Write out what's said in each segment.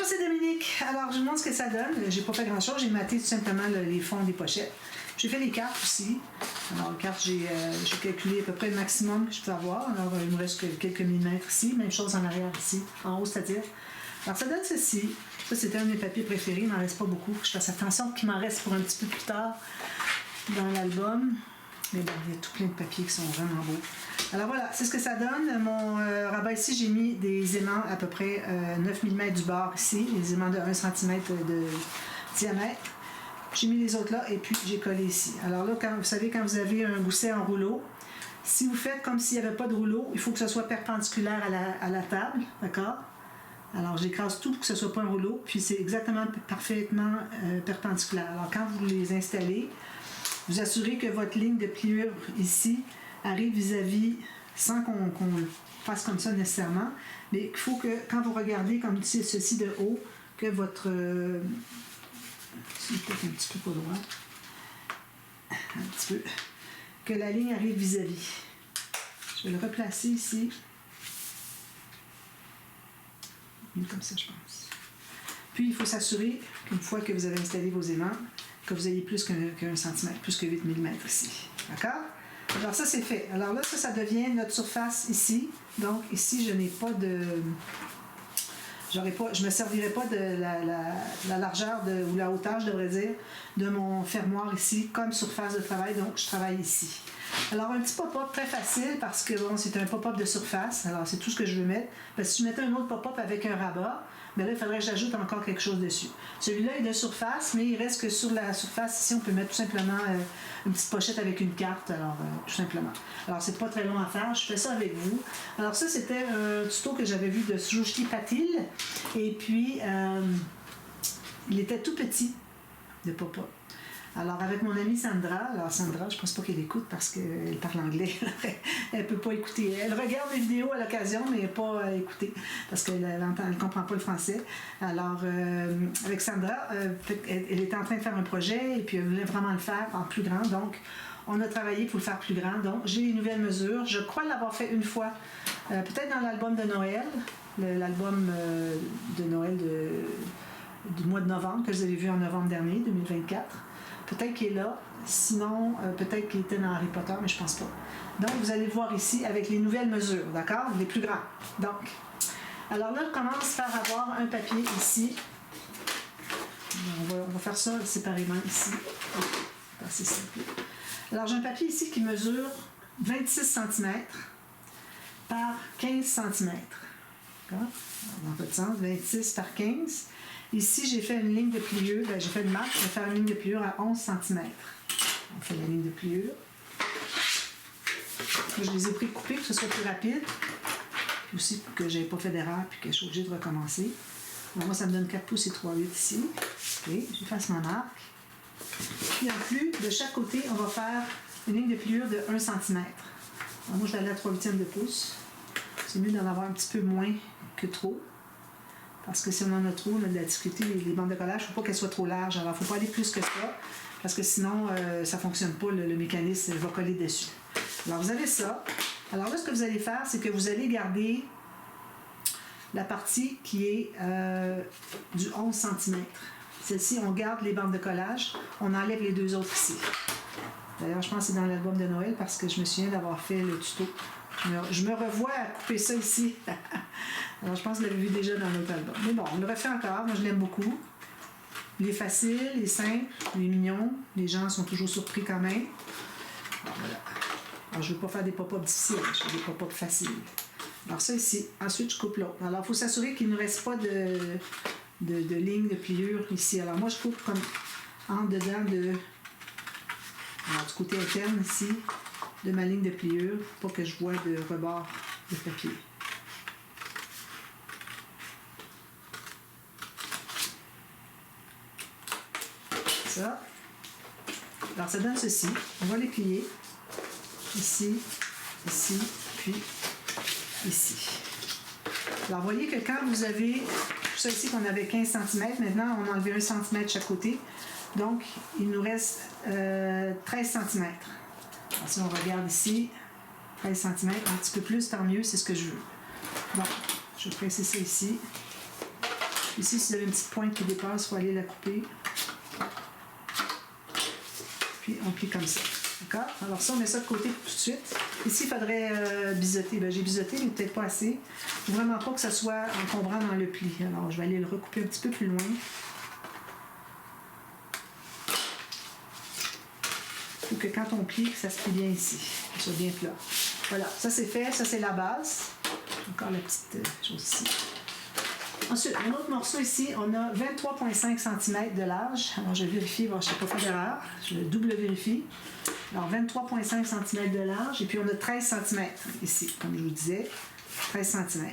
c'est Dominique. Alors, je vous montre ce que ça donne. J'ai pas fait grand-chose. J'ai maté tout simplement les fonds des pochettes. J'ai fait les cartes aussi. Alors, les cartes, j'ai calculé à peu près le maximum que je peux avoir. Alors, il me reste quelques millimètres ici. Même chose en arrière ici, en haut, c'est-à-dire. Alors, ça donne ceci. Ça, c'était un de mes papiers préférés. Il m'en reste pas beaucoup. Je fasse attention qu'il m'en reste pour un petit peu plus tard dans l'album. Mais bon, il y a tout plein de papiers qui sont vraiment beaux. Alors voilà, c'est ce que ça donne. Mon rabat ici, j'ai mis des aimants à peu près 9 mm du bord ici, les aimants de 1 cm de diamètre. J'ai mis les autres là et puis j'ai collé ici. Alors là, vous savez, quand vous avez un gousset en rouleau, si vous faites comme s'il n'y avait pas de rouleau, il faut que ce soit perpendiculaire à la table, d'accord? Alors j'écrase tout pour que ce ne soit pas un rouleau, puis c'est exactement parfaitement perpendiculaire. Alors quand vous les installez, vous assurez que votre ligne de pliure ici arrive vis-à-vis, sans qu'on le fasse comme ça nécessairement, mais il faut que, quand vous regardez comme ceci de haut, que votre... c'est peut-être un petit peu pas droit. Un petit peu. Que la ligne arrive vis-à-vis. Je vais le replacer ici. Comme ça, je pense. Puis, il faut s'assurer qu'une fois que vous avez installé vos aimants, que vous ayez plus qu'un centimètre, plus que 8 mm ici. D'accord? Alors ça, c'est fait. Alors là, ça devient notre surface ici. Donc ici, je n'ai pas de... je ne me servirai pas de la largeur ou la hauteur, je devrais dire, de mon fermoir ici comme surface de travail. Donc, je travaille ici. Alors, un petit pop-up très facile parce que bon, c'est un pop-up de surface. Alors, c'est tout ce que je veux mettre. Parce que si je mettais un autre pop-up avec un rabat, mais là, il faudrait que j'ajoute encore quelque chose dessus. Celui-là est de surface, mais il reste que sur la surface, ici, on peut mettre tout simplement une petite pochette avec une carte, alors tout simplement. Alors, c'est pas très long à faire, je fais ça avec vous. Alors ça, c'était un tuto que j'avais vu de Srushti Patil, et puis, il était tout petit, de pop-up. Alors, avec mon amie Sandra, alors Sandra, je pense pas qu'elle écoute parce qu'elle parle anglais, elle peut pas écouter. Elle regarde les vidéos à l'occasion, mais pas écouter parce qu'elle ne comprend pas le français. Alors, avec Sandra, elle était en train de faire un projet et puis elle voulait vraiment le faire en plus grand. Donc, on a travaillé pour le faire plus grand. Donc, j'ai les nouvelles mesures. Je crois l'avoir fait une fois, peut-être dans l'album de Noël, l'album de Noël du mois de novembre, que vous avez vu en novembre dernier, 2024. Peut-être qu'il est là, sinon peut-être qu'il était dans Harry Potter, mais je pense pas. Donc, vous allez voir ici avec les nouvelles mesures, d'accord? Les plus grands. Donc, alors là, je commence par avoir un papier ici. On va faire ça séparément ici. C'est simple. Alors, j'ai un papier ici qui mesure 26 cm par 15 cm. D'accord? Dans votre sens, 26 par 15. Ici, j'ai fait une ligne de pliure. J'ai fait une marque. Je vais faire une ligne de pliure à 11 cm. On fait la ligne de pliure. Je les ai précoupés pour que ce soit plus rapide. Puis aussi pour que je n'ai pas fait d'erreur et que je suis obligée de recommencer. Alors moi, ça me donne 4 pouces et 3/8 ici. OK, j'efface ma marque. Puis en plus, de chaque côté, on va faire une ligne de pliure de 1 cm. Alors moi, je vais aller à 3/8 de pouce. C'est mieux d'en avoir un petit peu moins que trop. Parce que si on en a trop, on a de la difficulté. Les bandes de collage, il ne faut pas qu'elles soient trop larges. Alors, il ne faut pas aller plus que ça, parce que sinon, ça ne fonctionne pas. Le mécanisme va coller dessus. Alors, vous avez ça. Alors là, ce que vous allez faire, c'est que vous allez garder la partie qui est du 11 cm. Celle-ci, on garde les bandes de collage. On enlève les deux autres ici. D'ailleurs, je pense que c'est dans l'album de Noël, parce que je me souviens d'avoir fait le tuto. Je me revois à couper ça ici. Alors, je pense que vous l'avez vu déjà dans l'autre album. Mais bon, on le refait encore. Moi, je l'aime beaucoup. Il est facile, il est simple, il est mignon. Les gens sont toujours surpris quand même. Alors, voilà. Alors, je ne veux pas faire des pop-up difficiles. Je fais des pop-up faciles. Alors, ça ici. Ensuite, je coupe l'autre. Alors, il faut s'assurer qu'il ne reste pas de ligne de pliure ici. Alors, moi, je coupe comme en dedans alors, du côté interne ici, de ma ligne de pliure, pour que je vois de rebord de papier. Ça. Alors, ça donne ceci. On va les plier. Ici, ici, puis ici. Alors, vous voyez que quand vous avez tout ça ici, qu'on avait 15 cm, maintenant, on a enlevé 1 cm de chaque côté. Donc, il nous reste 13 cm. Alors, si on regarde ici, 13 cm, un petit peu plus, tant mieux, c'est ce que je veux. Donc, je vais presser ça ici. Ici, si vous avez une petite pointe qui dépasse, il faut aller la couper. Puis on plie comme ça. D'accord? Alors ça, on met ça de côté tout de suite. Ici, il faudrait biseauter. J'ai biseauté, mais peut-être pas assez. Il faut vraiment pas que ça soit encombrant dans le pli. Alors, je vais aller le recouper un petit peu plus loin. Il faut que quand on plie, ça se plie bien ici. Que ce soit bien plat. Voilà, ça c'est fait. Ça, c'est la base. Encore la petite chose ici. Ensuite, un autre morceau ici, on a 23,5 cm de large. Alors, je vérifie, bon, je ne sais pas faire d'erreur. Je double vérifie. Alors, 23,5 cm de large. Et puis, on a 13 cm ici, comme je vous disais. 13 cm.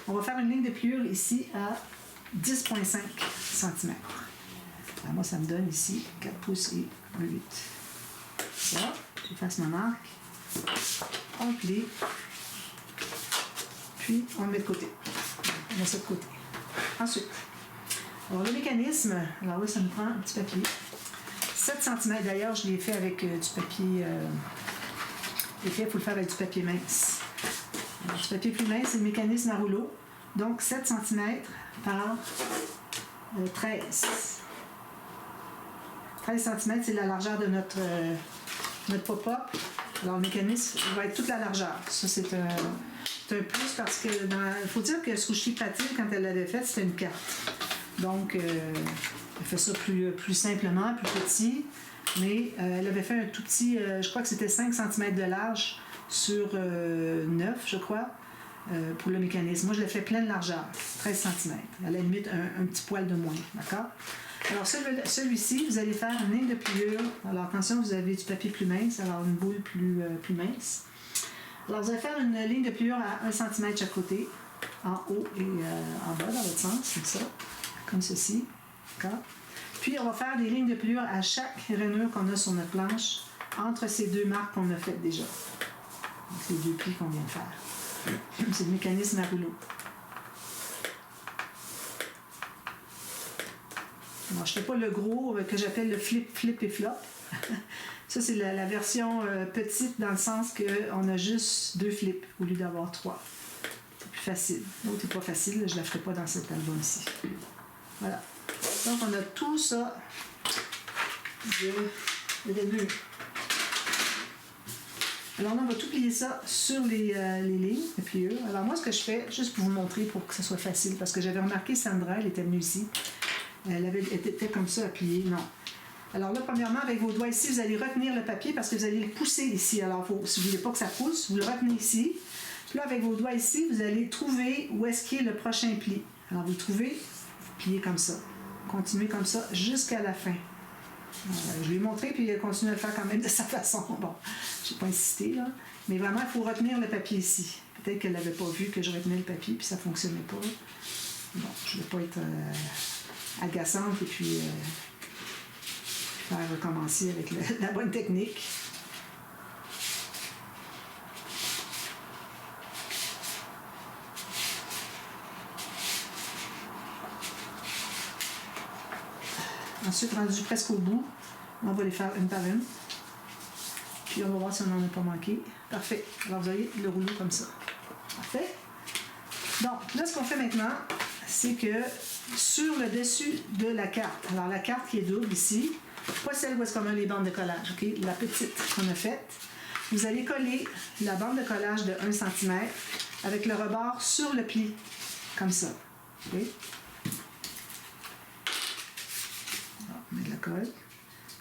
On va faire une ligne de pliure ici à 10,5 cm. Alors, moi, ça me donne ici 4 pouces et 1,8. Ça, j'efface ma marque. On plie. Puis, on le met de côté. On met ça de côté. Ensuite, alors le mécanisme, alors là, ça me prend un petit papier. 7 cm, d'ailleurs, je l'ai fait avec du papier. Il faut le faire avec du papier mince. Alors, du papier plus mince, c'est le mécanisme à rouleau. Donc, 7 cm par 13. 13 cm, c'est la largeur de notre pop-up. Alors, le mécanisme va être toute la largeur. Ça, c'est un plus parce que il faut dire que Sushi Patil, quand elle l'avait fait, c'était une carte. Donc, elle fait ça plus simplement, plus petit. Mais elle avait fait un tout petit, je crois que c'était 5 cm de large sur 9, je crois, pour le mécanisme. Moi, je l'ai fait plein de largeur, 13 cm. À la limite, un petit poil de moins. D'accord? Alors, celui-ci, vous allez faire une ligne de pliure. Alors, attention, vous avez du papier plus mince, alors une boule plus mince. Alors, vous allez faire une ligne de pliure à 1 cm chaque côté, en haut et en bas, dans l'autre sens, comme ça, comme ceci. D'accord? Puis, on va faire des lignes de pliure à chaque rainure qu'on a sur notre planche, entre ces deux marques qu'on a faites déjà. Donc, les deux plis qu'on vient de faire. C'est le mécanisme à rouleau. Alors, je ne fais pas le gros que j'appelle le flip et flop. Ça, c'est la version petite dans le sens qu'on a juste 2 flips au lieu d'avoir 3. C'est plus facile. L'autre n'est pas facile, je ne la ferai pas dans cet album-ci. Voilà. Donc, on a tout ça de rainure. Alors là, on va tout plier ça sur les lignes de pliure. Alors moi, ce que je fais, juste pour vous montrer, pour que ce soit facile, parce que j'avais remarqué Sandra, elle était venue ici, elle était comme ça à plier. Non. Alors là, premièrement, avec vos doigts ici, vous allez retenir le papier parce que vous allez le pousser ici. Alors, si vous ne voulez pas que ça pousse, vous le retenez ici. Puis là, avec vos doigts ici, vous allez trouver où est-ce qu'il est le prochain pli. Alors, vous le trouvez, vous pliez comme ça. Continuez comme ça jusqu'à la fin. Je lui ai montré, puis elle continue à le faire quand même de sa façon. Bon, je n'ai pas insisté, là. Mais vraiment, il faut retenir le papier ici. Peut-être qu'elle n'avait pas vu que je retenais le papier, puis ça ne fonctionnait pas. Bon, je ne vais pas être agaçante et puis faire recommencer avec la bonne technique. Ensuite, rendu presque au bout, on va les faire une par une. Puis on va voir si on n'en a pas manqué. Parfait. Alors vous voyez le rouleau comme ça. Parfait. Donc, là, ce qu'on fait maintenant, c'est que sur le dessus de la carte, alors la carte qui est double ici, pas celle où est-ce qu'on a les bandes de collage, ok? La petite qu'on a faite, vous allez coller la bande de collage de 1 cm avec le rebord sur le pli, comme ça. Okay? On met de la colle.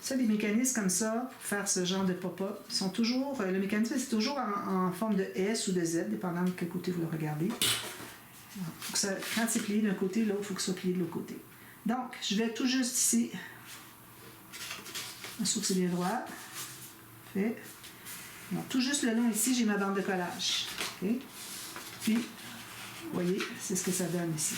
Ça, les mécanismes comme ça, pour faire ce genre de pop-up, sont toujours, le mécanisme c'est toujours en forme de S ou de Z, dépendant de quel côté vous le regardez. Faut que ça, quand c'est plié d'un côté, l'autre, il faut que ce soit plié de l'autre côté. Donc, je vais tout juste ici, sûr que c'est bien droit. Fait. Alors, tout juste le long ici, j'ai ma bande de collage. Okay? Puis, vous voyez, c'est ce que ça donne ici.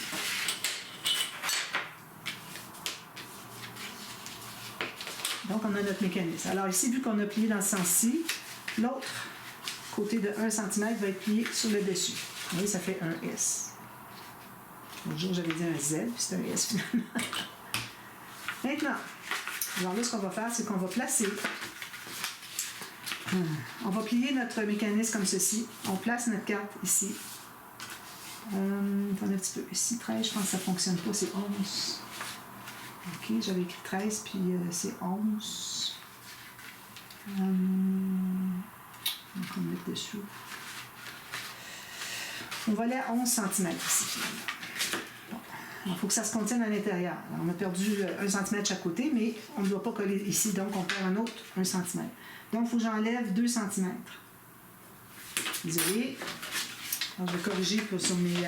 Donc, on a notre mécanisme. Alors ici, vu qu'on a plié dans ce sens-ci, l'autre côté de 1 cm va être plié sur le dessus. Vous voyez, ça fait un S. L'autre jour, j'avais dit un Z, puis c'est un S finalement. Maintenant, alors là, ce qu'on va faire, c'est qu'on va placer. On va plier notre mécanisme comme ceci. On place notre carte ici. Attendez un petit peu. Ici, 13, je pense que ça ne fonctionne pas, c'est 11. Ok, j'avais écrit 13, puis c'est 11. On va mettre dessus. On va aller à 11 cm ici, finalement. Bon. Il faut que ça se contienne à l'intérieur. On a perdu 1 cm de chaque côté, mais on ne doit pas coller ici, donc on perd un autre 1 cm. Donc, il faut que j'enlève 2 cm. Désolée. Alors, je vais corriger sur mes...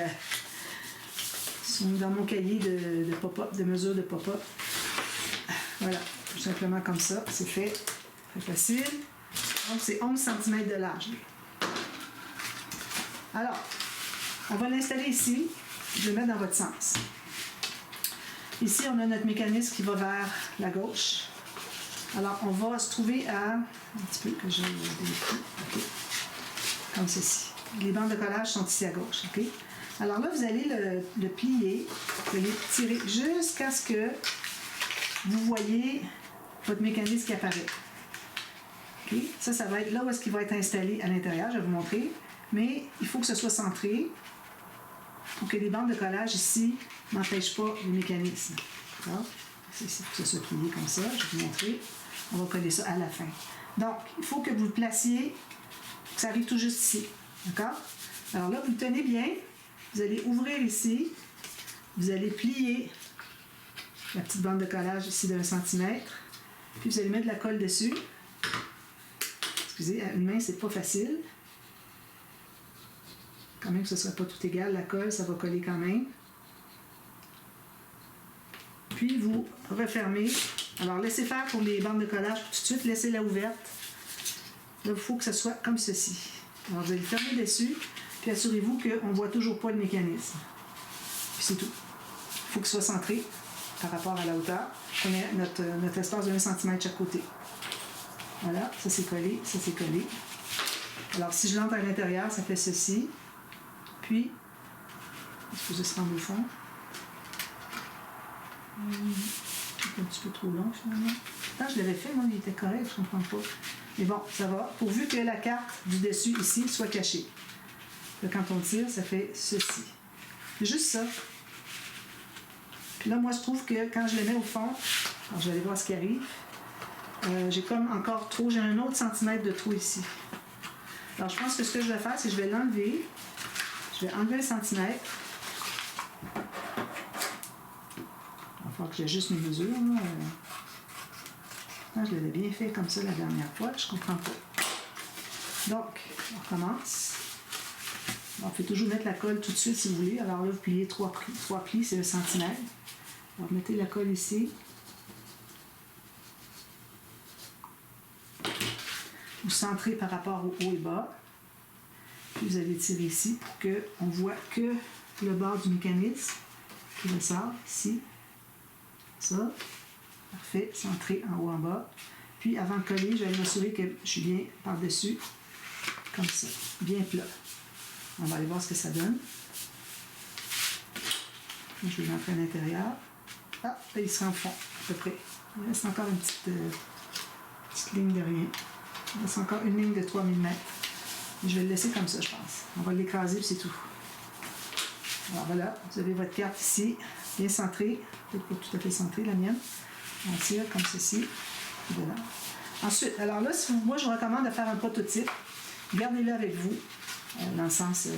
dans mon cahier de pop-up, de mesure de pop-up. Voilà, tout simplement comme ça, c'est fait. Très facile. Donc, c'est 11 cm de large. Alors, on va l'installer ici. Je vais le mettre dans votre sens. Ici, on a notre mécanisme qui va vers la gauche. Alors, on va se trouver à... Un petit peu que je okay. Comme ceci. Les bandes de collage sont ici à gauche. Okay? Alors là, vous allez le plier, vous allez tirer jusqu'à ce que vous voyez votre mécanisme qui apparaît. Okay? Ça va être là où est-ce qu'il va être installé à l'intérieur. Je vais vous montrer. Mais il faut que ce soit centré pour que les bandes de collage ici n'empêchent pas le mécanisme. D'accord? Il faut que ce soit plié comme ça. Je vais vous montrer. On va coller ça à la fin. Donc, il faut que vous le placiez, que ça arrive tout juste ici. D'accord? Alors là, vous le tenez bien. Vous allez ouvrir ici. Vous allez plier la petite bande de collage ici de 1 cm. Puis vous allez mettre de la colle dessus. Excusez, à une main, c'est pas facile. Quand même que ce ne soit pas tout égal, la colle, ça va coller quand même. Puis vous refermez. Alors laissez faire pour les bandes de collage tout de suite, laissez-la ouverte. Là, il faut que ce soit comme ceci. Alors vous allez fermer dessus, puis assurez-vous qu'on ne voit toujours pas le mécanisme. Puis c'est tout. Il faut que ce soit centré par rapport à la hauteur. On a notre espace de 1 cm de chaque côté. Voilà, ça c'est collé, ça c'est collé. Alors si je l'entre à l'intérieur, ça fait ceci. Puis, est-ce que ça se rend au fond? C'est un petit peu trop long finalement. Quand je l'avais fait, moi, il était correct, je ne comprends pas. Mais bon, ça va. Pourvu que la carte du dessus ici soit cachée. Là, quand on tire, ça fait ceci. C'est juste ça. Puis là, moi, je trouve que quand je le mets au fond, alors je vais aller voir ce qui arrive, j'ai comme encore trop, j'ai un autre centimètre de trou ici. Alors, je pense que ce que je vais faire, c'est que je vais l'enlever. Je vais enlever 1 cm. Il va falloir que j'ajuste mes mesures. Je l'avais bien fait comme ça la dernière fois. Je ne comprends pas. Donc, on recommence. On fait toujours mettre la colle tout de suite si vous voulez. Alors là, vous pliez 3 plis, c'est 1 cm. Alors, mettez la colle ici. Vous centrez par rapport au haut et bas. Puis vous allez tirer ici pour qu'on ne voit que le bord du mécanisme qui ressort ici. Ça. Parfait. Centré en haut en bas. Puis avant de coller, je vais m'assurer que je suis bien par-dessus. Comme ça. Bien plat. On va aller voir ce que ça donne. Je vais l'entrer à l'intérieur. Ah, là, il sera en fond, à peu près. Il reste encore une petite ligne de rien. Il reste encore une ligne de 3 mm. Je vais le laisser comme ça, je pense. On va l'écraser, puis c'est tout. Alors voilà, vous avez votre carte ici, bien centrée. Peut-être pas tout à fait centrée, la mienne. On tire comme ceci. Dedans. Ensuite, alors là, moi, je vous recommande de faire un prototype. Gardez-le avec vous. Dans le sens,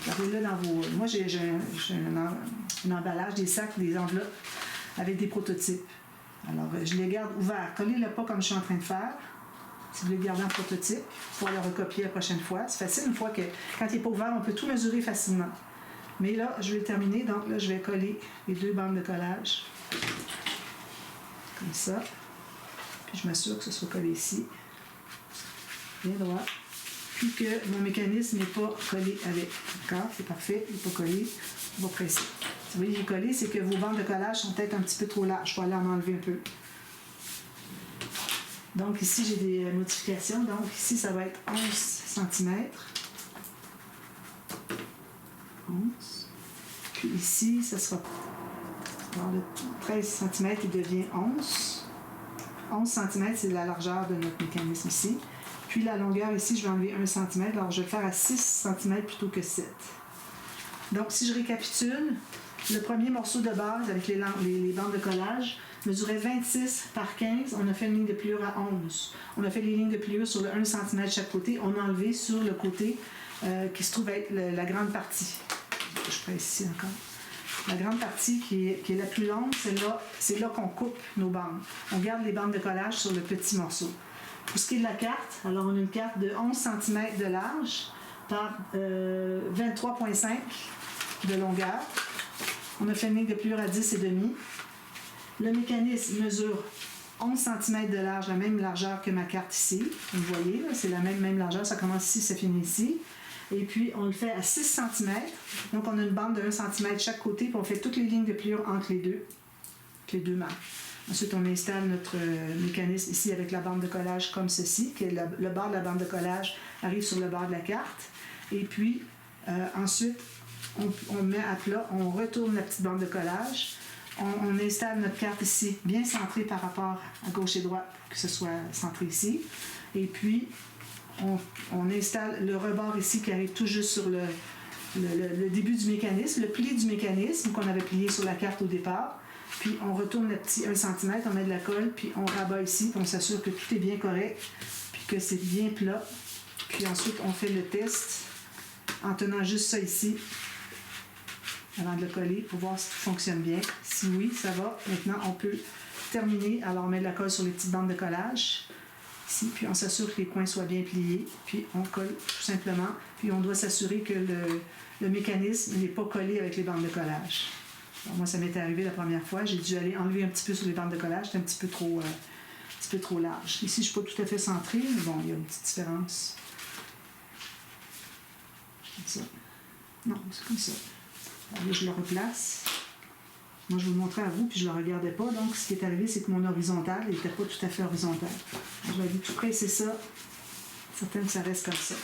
gardez-le dans vos... Moi, j'ai un emballage, des sacs, des enveloppes avec des prototypes. Alors, je les garde ouverts. Collez-le pas comme je suis en train de faire. Si vous voulez garder un prototype, pour le recopier la prochaine fois. C'est facile, une fois que, quand il n'est pas ouvert, on peut tout mesurer facilement. Mais là, je vais terminer. Donc là, je vais coller les 2 bandes de collage. Comme ça. Puis je m'assure que ce soit collé ici. Bien droit. Puis que mon mécanisme n'est pas collé avec. D'accord? C'est parfait. Il n'est pas collé. On va presser. Si vous voyez, il est collé, c'est que vos bandes de collage sont peut-être un petit peu trop larges. Je vais aller en enlever un peu. Donc ici, j'ai des modifications. Donc ici, ça va être 11 cm. 11. Puis ici, ça sera... Alors, le 13 cm, il devient 11. 11 cm, c'est la largeur de notre mécanisme ici. Puis la longueur ici, je vais enlever 1 cm. Alors, je vais le faire à 6 cm plutôt que 7. Donc, si je récapitule, le premier morceau de base avec les bandes de collage mesurait 26 par 15. On a fait une ligne de pliure à 11. On a fait les lignes de pliure sur le 1 cm chaque côté. On a enlevé sur le côté qui se trouve être la grande partie. Je ferai ici encore. La grande partie qui est la plus longue, c'est là qu'on coupe nos bandes. On garde les bandes de collage sur le petit morceau. Pour ce qui est de la carte, alors on a une carte de 11 cm de large par 23,5 de longueur. On a fait une ligne de pliure à 10,5. Le mécanisme mesure 11 cm de large, la même largeur que ma carte ici. Vous voyez, c'est la même largeur. Ça commence ici, ça finit ici. Et puis, on le fait à 6 cm. Donc, on a une bande de 1 cm de chaque côté. Puis, on fait toutes les lignes de pliure entre les deux mains. Ensuite, on installe notre mécanisme ici avec la bande de collage comme ceci, que le bord de la bande de collage arrive sur le bord de la carte. Et puis, ensuite, on met à plat, on retourne la petite bande de collage. On installe notre carte ici, bien centrée par rapport à gauche et droite, pour que ce soit centré ici. Et puis, on installe le rebord ici qui arrive tout juste sur le début du mécanisme, le pli du mécanisme qu'on avait plié sur la carte au départ. Puis on retourne le petit 1 cm, on met de la colle, puis on rabat ici, puis on s'assure que tout est bien correct, puis que c'est bien plat. Puis ensuite, on fait le test en tenant juste ça ici, avant de le coller, pour voir si tout fonctionne bien. Si oui, ça va. Maintenant, on peut terminer. Alors, on met de la colle sur les petites bandes de collage. Ici, puis on s'assure que les coins soient bien pliés, puis on colle tout simplement, puis on doit s'assurer que le mécanisme n'est pas collé avec les bandes de collage. Alors, moi, ça m'est arrivé la première fois, j'ai dû aller enlever un petit peu sur les bandes de collage, c'était un petit peu trop large. Ici, je ne suis pas tout à fait centrée, mais bon, il y a une petite différence. Comme ça. Non, c'est comme ça. Alors là, je le replace. Moi, je vous le montrais à vous, puis je ne le regardais pas. Donc, ce qui est arrivé, c'est que mon horizontal n'était pas tout à fait horizontal. Alors, je vais aller tout presser ça. Certaines que ça reste comme ça.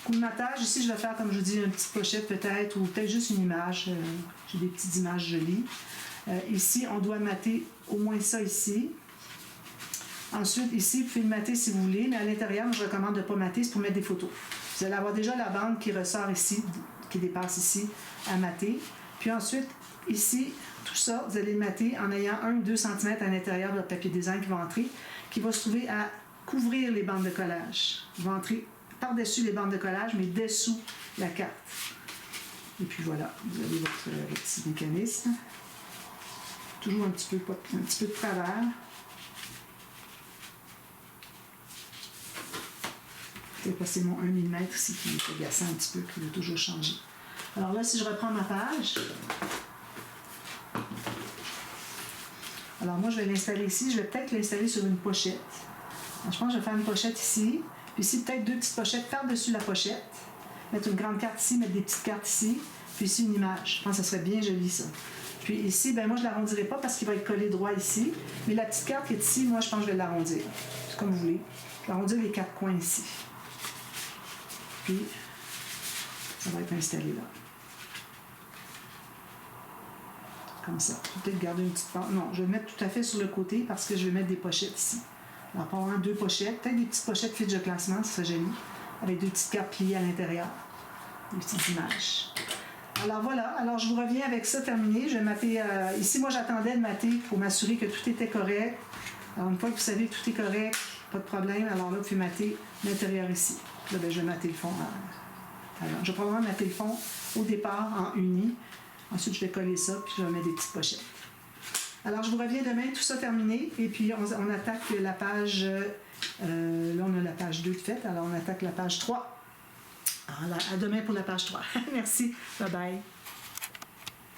Coup de matage, ici, je vais faire, comme je vous dis, une petite pochette peut-être, ou peut-être juste une image. J'ai des petites images jolies. Ici, on doit mater au moins ça ici. Ensuite, ici, vous pouvez le mater si vous voulez, mais à l'intérieur, je recommande de ne pas mater, c'est pour mettre des photos. Vous allez avoir déjà la bande qui ressort ici, qui dépasse ici, à mater. Puis ensuite, ici, tout ça, vous allez le mater en ayant 1 ou 2 cm à l'intérieur de votre papier design qui va entrer, qui va se trouver à couvrir les bandes de collage. Il va entrer par-dessus les bandes de collage, mais dessous la carte. Et puis voilà, vous avez votre petit mécanisme. Toujours un petit peu de travers. Je vais passer mon 1 mm ici qui est agaçant un petit peu, qui va toujours changer. Alors là, si je reprends ma page, alors moi, je vais l'installer ici. Je vais peut-être l'installer sur une pochette. Alors, je pense que je vais faire une pochette ici. Puis ici, peut-être 2 petites pochettes par-dessus la pochette. Mettre une grande carte ici, mettre des petites cartes ici. Puis ici, une image. Je pense que ça serait bien joli, ça. Puis ici, ben moi, je ne l'arrondirai pas parce qu'il va être collé droit ici. Mais la petite carte qui est ici, moi, je pense que je vais l'arrondir. C'est comme vous voulez. Je vais arrondir les 4 coins ici. Puis, ça va être installé là. Comme ça. Je vais peut-être garder une petite part. Non, je vais le mettre tout à fait sur le côté parce que je vais mettre des pochettes ici. Alors, pour avoir 2 pochettes, peut-être des petites pochettes fiches de classement, ça serait joli, avec 2 petites cartes pliées à l'intérieur. Des petites images. Alors voilà, alors je vous reviens avec ça terminé. Je vais mater. Ici, moi, j'attendais de mater pour m'assurer que tout était correct. Alors, une fois que vous savez que tout est correct, pas de problème, alors là, vous pouvez mater l'intérieur ici. Là, ben, je vais mater le fond. Alors, je vais probablement mater le fond au départ en uni. Ensuite, je vais coller ça, puis je vais mettre des petites pochettes. Alors, je vous reviens demain, tout ça terminé, et puis on attaque la page, là, on a la page 2 de fait, alors on attaque la page 3. Alors, à demain pour la page 3. Merci, bye bye.